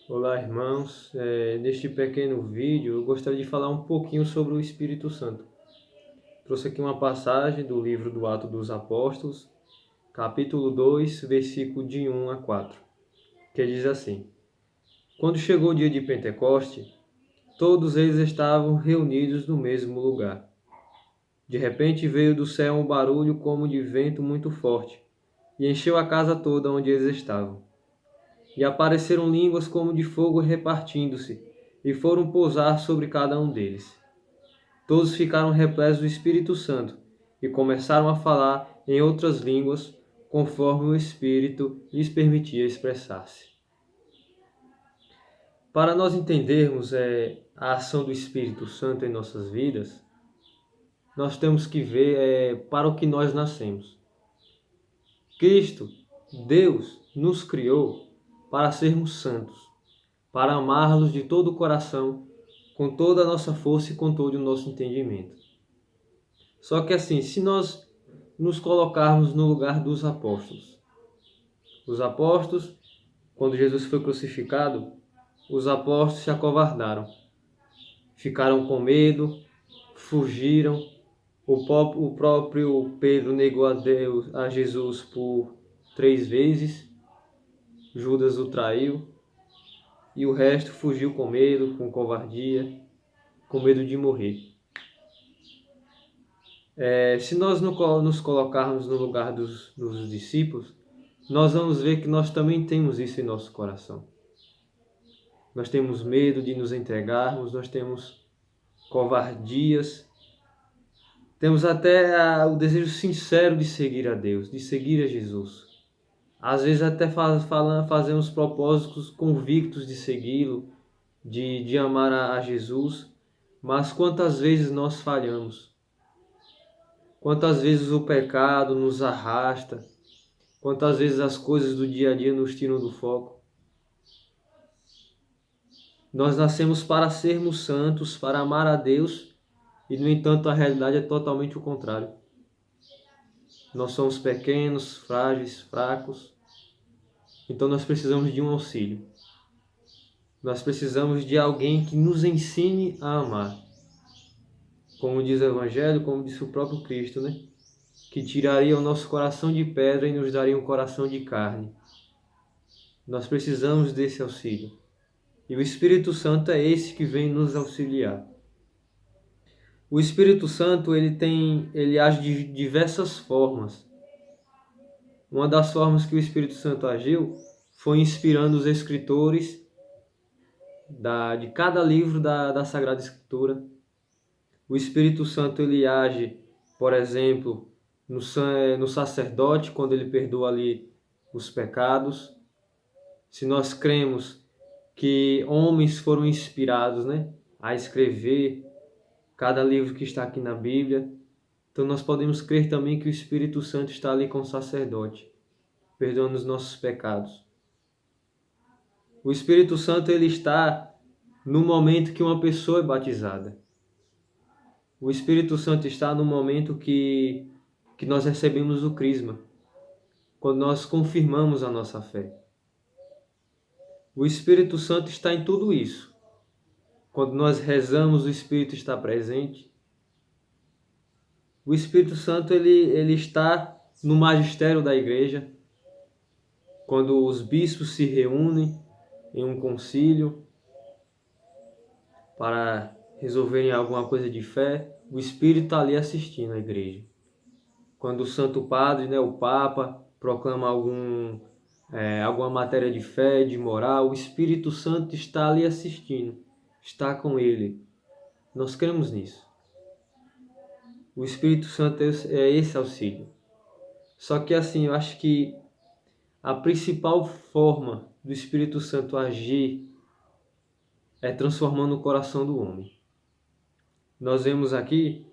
Olá, irmãos. Neste pequeno vídeo, eu gostaria de falar um pouquinho sobre o Espírito Santo. Trouxe aqui uma passagem do livro do Atos dos Apóstolos, capítulo 2, versículo de 1 a 4, que diz assim: Quando chegou o dia de Pentecoste, todos eles estavam reunidos no mesmo lugar. De repente veio do céu um barulho como de vento muito forte, e encheu a casa toda onde eles estavam. E apareceram línguas como de fogo repartindo-se, e foram pousar sobre cada um deles. Todos ficaram repletos do Espírito Santo, e começaram a falar em outras línguas, conforme o Espírito lhes permitia expressar-se. Para nós entendermos a ação do Espírito Santo em nossas vidas, nós temos que ver para o que nós nascemos. Cristo, Deus, nos criou para sermos santos, para amá-los de todo o coração, com toda a nossa força e com todo o nosso entendimento. Só que assim, se nós nos colocarmos no lugar dos apóstolos, os apóstolos, quando Jesus foi crucificado, os apóstolos se acovardaram, ficaram com medo, fugiram. O próprio Pedro negou a Jesus por 3 vezes, Judas o traiu, e o resto fugiu com medo, com covardia, com medo de morrer. Se nós nos colocarmos no lugar dos discípulos, nós vamos ver que nós também temos isso em nosso coração. Nós temos medo de nos entregarmos, nós temos covardias, temos até o desejo sincero de seguir a Deus, de seguir a Jesus. Às vezes até fazemos propósitos convictos de segui-lo, de amar a Jesus, mas quantas vezes nós falhamos? Quantas vezes o pecado nos arrasta? Quantas vezes as coisas do dia a dia nos tiram do foco? Nós nascemos para sermos santos, para amar a Deus, e no entanto a realidade é totalmente o contrário. Nós somos pequenos, frágeis, fracos, então nós precisamos de um auxílio. Nós precisamos de alguém que nos ensine a amar. Como diz o Evangelho, como disse o próprio Cristo, né? Que tiraria o nosso coração de pedra e nos daria um coração de carne. Nós precisamos desse auxílio. E o Espírito Santo é esse que vem nos auxiliar. O Espírito Santo ele age de diversas formas. Uma das formas que o Espírito Santo agiu foi inspirando os escritores de cada livro da Sagrada Escritura. O Espírito Santo ele age, por exemplo, no sacerdote, quando ele perdoa ali os pecados. Se nós cremos que homens foram inspirados, né, a escrever cada livro que está aqui na Bíblia, então nós podemos crer também que o Espírito Santo está ali com o sacerdote, perdoando os nossos pecados. O Espírito Santo ele está no momento que uma pessoa é batizada. O Espírito Santo está no momento que nós recebemos o crisma, quando nós confirmamos a nossa fé. O Espírito Santo está em tudo isso. Quando nós rezamos, o Espírito está presente. O Espírito Santo ele está no magistério da igreja, quando os bispos se reúnem em um concílio para resolverem alguma coisa de fé, o Espírito está ali assistindo a igreja. Quando o Santo Padre, né, o Papa, proclama alguma matéria de fé, de moral, o Espírito Santo está ali assistindo, está com ele. Nós cremos nisso. O Espírito Santo é esse auxílio. Só que assim, eu acho que a principal forma do Espírito Santo agir é transformando o coração do homem. Nós vemos aqui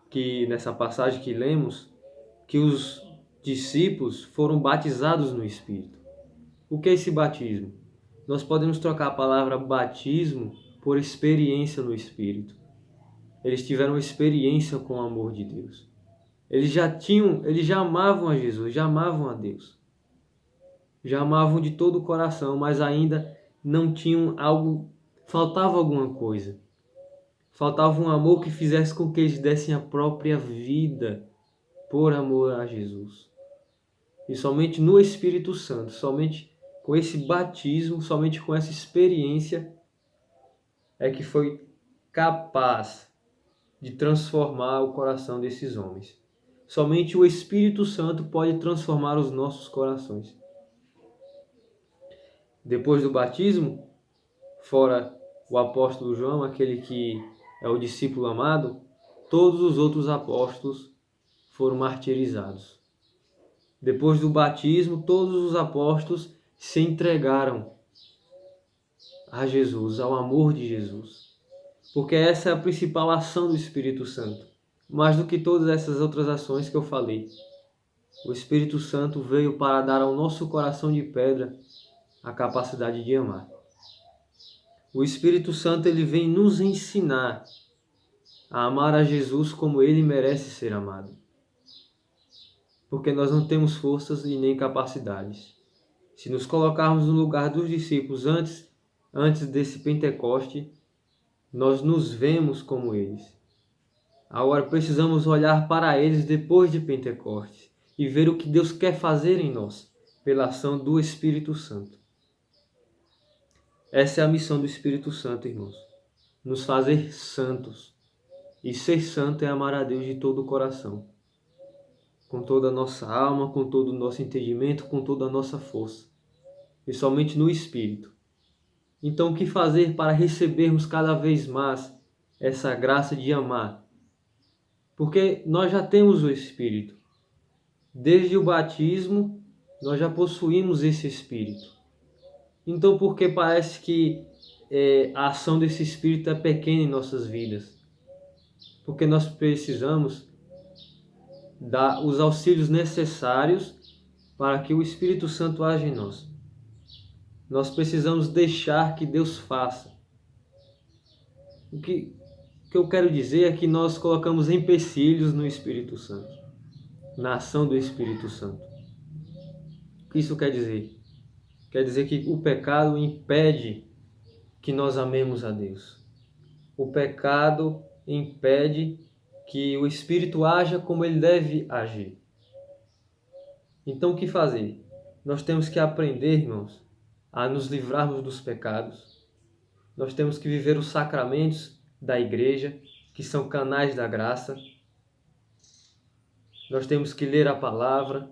que nessa passagem que lemos, que os discípulos foram batizados no Espírito. O que é esse batismo? Nós podemos trocar a palavra batismo por experiência no Espírito. Eles tiveram experiência com o amor de Deus. Eles já amavam a Jesus, já amavam a Deus. Já amavam de todo o coração, mas ainda não tinham algo, faltava alguma coisa. Faltava um amor que fizesse com que eles dessem a própria vida por amor a Jesus. E somente no Espírito Santo, somente com esse batismo, somente com essa experiência é que foi capaz de transformar o coração desses homens. Somente o Espírito Santo pode transformar os nossos corações. Depois do batismo, fora o apóstolo João, aquele que é o discípulo amado, todos os outros apóstolos foram martirizados. Depois do batismo, todos os apóstolos se entregaram a Jesus, ao amor de Jesus. Porque essa é a principal ação do Espírito Santo. Mais do que todas essas outras ações que eu falei. O Espírito Santo veio para dar ao nosso coração de pedra a capacidade de amar. O Espírito Santo ele vem nos ensinar a amar a Jesus como ele merece ser amado. Porque nós não temos forças e nem capacidades. Se nos colocarmos no lugar dos discípulos antes desse Pentecoste, nós nos vemos como eles. Agora precisamos olhar para eles depois de Pentecostes e ver o que Deus quer fazer em nós, pela ação do Espírito Santo. Essa é a missão do Espírito Santo, irmãos. Nos fazer santos. E ser santo é amar a Deus de todo o coração. Com toda a nossa alma, com todo o nosso entendimento, com toda a nossa força. E somente no Espírito. Então, o que fazer para recebermos cada vez mais essa graça de amar? Porque nós já temos o Espírito. Desde o batismo, nós já possuímos esse Espírito. Então, por que parece que a ação desse Espírito é pequena em nossas vidas? Porque nós precisamos dar os auxílios necessários para que o Espírito Santo age em nós. Nós precisamos deixar que Deus faça. O que eu quero dizer é que nós colocamos empecilhos no Espírito Santo, na ação do Espírito Santo. O que isso quer dizer? Quer dizer que o pecado impede que nós amemos a Deus. O pecado impede que o Espírito haja como ele deve agir. Então, o que fazer? Nós temos que aprender, irmãos, a nos livrarmos dos pecados. Nós temos que viver os sacramentos da igreja, que são canais da graça. Nós temos que ler a palavra.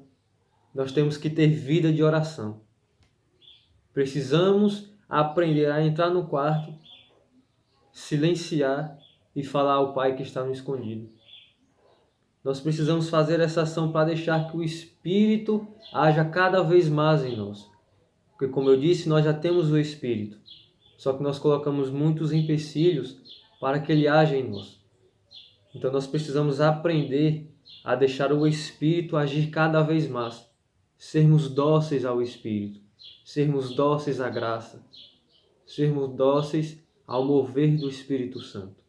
Nós temos que ter vida de oração. Precisamos aprender a entrar no quarto, silenciar e falar ao Pai que está no escondido. Nós precisamos fazer essa ação para deixar que o Espírito haja cada vez mais em nós. Porque, como eu disse, nós já temos o Espírito. Só que nós colocamos muitos empecilhos para que ele haja em nós. Então nós precisamos aprender a deixar o Espírito agir cada vez mais. Sermos dóceis ao Espírito. Sermos dóceis à graça. Sermos dóceis ao mover do Espírito Santo.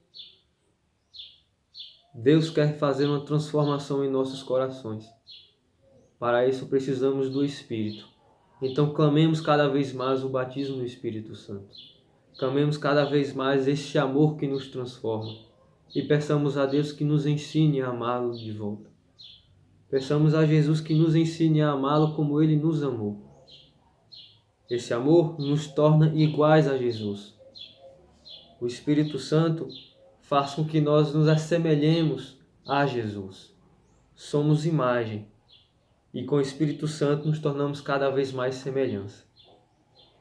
Deus quer fazer uma transformação em nossos corações. Para isso precisamos do Espírito. Então clamemos cada vez mais o batismo no Espírito Santo. Clamemos cada vez mais esse amor que nos transforma. E peçamos a Deus que nos ensine a amá-lo de volta. Peçamos a Jesus que nos ensine a amá-lo como ele nos amou. Esse amor nos torna iguais a Jesus. O Espírito Santo faz com que nós nos assemelhemos a Jesus. Somos imagem. E com o Espírito Santo nos tornamos cada vez mais semelhança.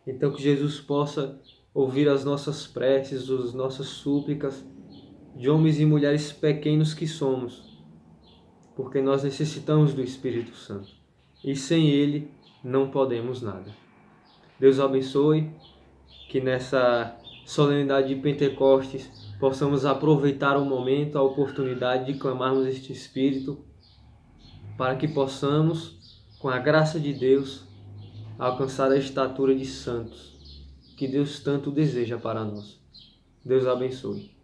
Então que Jesus possa ouvir as nossas preces, as nossas súplicas, de homens e mulheres pequenos que somos, porque nós necessitamos do Espírito Santo. E sem Ele não podemos nada. Deus abençoe, que nessa solenidade de Pentecostes possamos aproveitar o momento, a oportunidade de clamarmos este Espírito, para que possamos, com a graça de Deus, alcançar a estatura de santos, que Deus tanto deseja para nós. Deus abençoe.